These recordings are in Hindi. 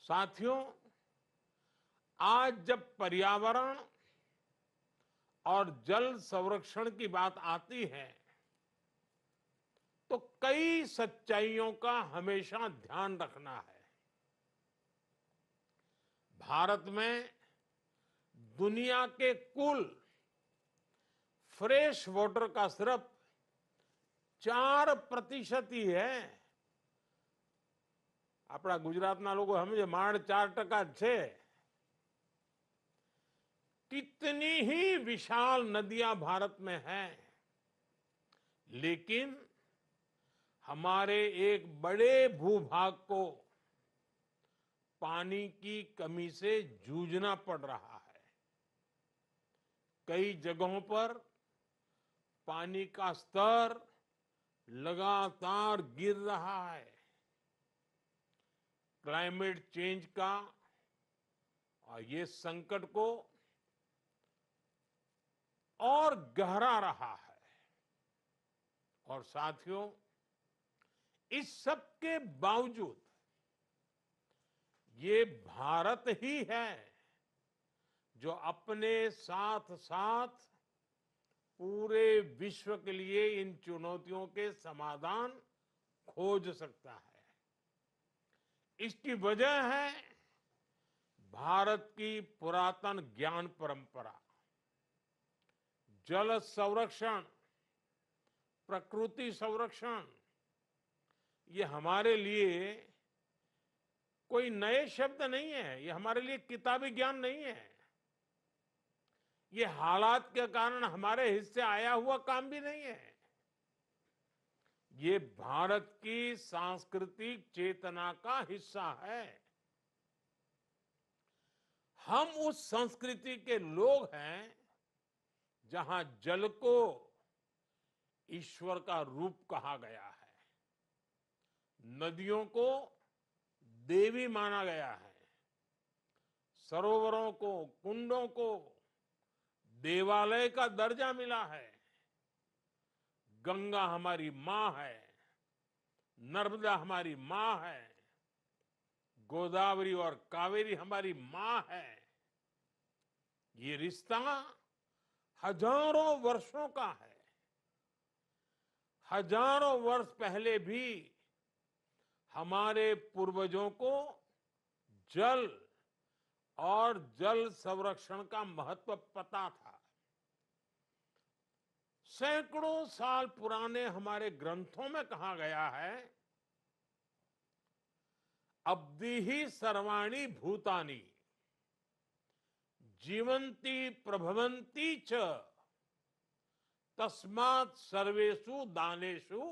साथियों, आज जब पर्यावरण और जल संरक्षण की बात आती है, तो कई सच्चाइयों का हमेशा ध्यान रखना है। भारत में दुनिया के कुल फ्रेश वाटर का सिर्फ 4% ही है। अपना गुजरातना लोगों समझे माड़ 4% છે। कितनी ही विशाल नदियां भारत में हैं, लेकिन हमारे एक बड़े भूभाग को पानी की कमी से जूझना पड़ रहा है। कई जगहों पर पानी का स्तर लगातार गिर रहा है। क्लाइमेट चेंज का और ये संकट को और गहरा रहा है। और साथियों, इस सब के बावजूद ये भारत ही है जो अपने साथ साथ पूरे विश्व के लिए इन चुनौतियों के समाधान खोज सकता है। इसकी वजह है भारत की पुरातन ज्ञान परंपरा। जल संरक्षण, प्रकृति संरक्षण, ये हमारे लिए कोई नए शब्द नहीं है। ये हमारे लिए किताबी ज्ञान नहीं है। ये हालात के कारण हमारे हिस्से आया हुआ काम भी नहीं है। ये भारत की सांस्कृतिक चेतना का हिस्सा है। हम उस संस्कृति के लोग हैं जहां जल को ईश्वर का रूप कहा गया है, नदियों को देवी माना गया है, सरोवरों को, कुंडों को देवालय का दर्जा मिला है। गंगा हमारी मां है, नर्मदा हमारी मां है, गोदावरी और कावेरी हमारी मां है। ये रिश्ता हजारों वर्षों का है। हजारों वर्ष पहले भी हमारे पूर्वजों को जल और जल संरक्षण का महत्व पता था। सैकड़ों साल पुराने हमारे ग्रंथों में कहा गया है, अब्धि सर्वाणि भूतानि जीवंती प्रभवंती च तस्मात् सर्वेषु दानेषु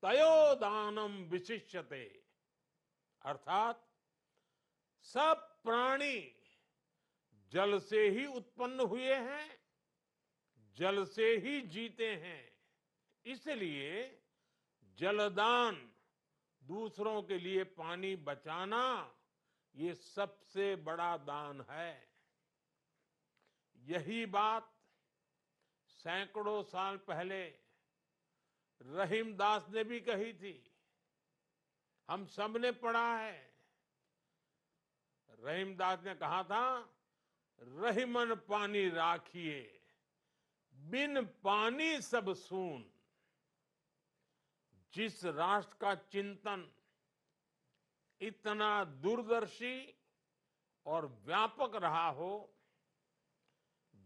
तयो दानम विशिष्यते। अर्थात सब प्राणी जल से ही उत्पन्न हुए हैं, जल से ही जीते हैं। इसलिए जलदान, दूसरों के लिए पानी बचाना, ये सबसे बड़ा दान है। यही बात सैकड़ों साल पहले रहीमदास ने भी कही थी। हम सब ने पढ़ा है। रहीमदास ने कहा था, रहीमन पानी राखिए, बिन पानी सब सून। जिस राष्ट्र का चिंतन इतना दूरदर्शी और व्यापक रहा हो,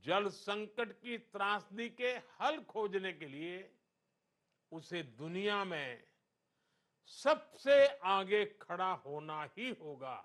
जल संकट की त्रासदी के हल खोजने के लिए उसे दुनिया में सबसे आगे खड़ा होना ही होगा।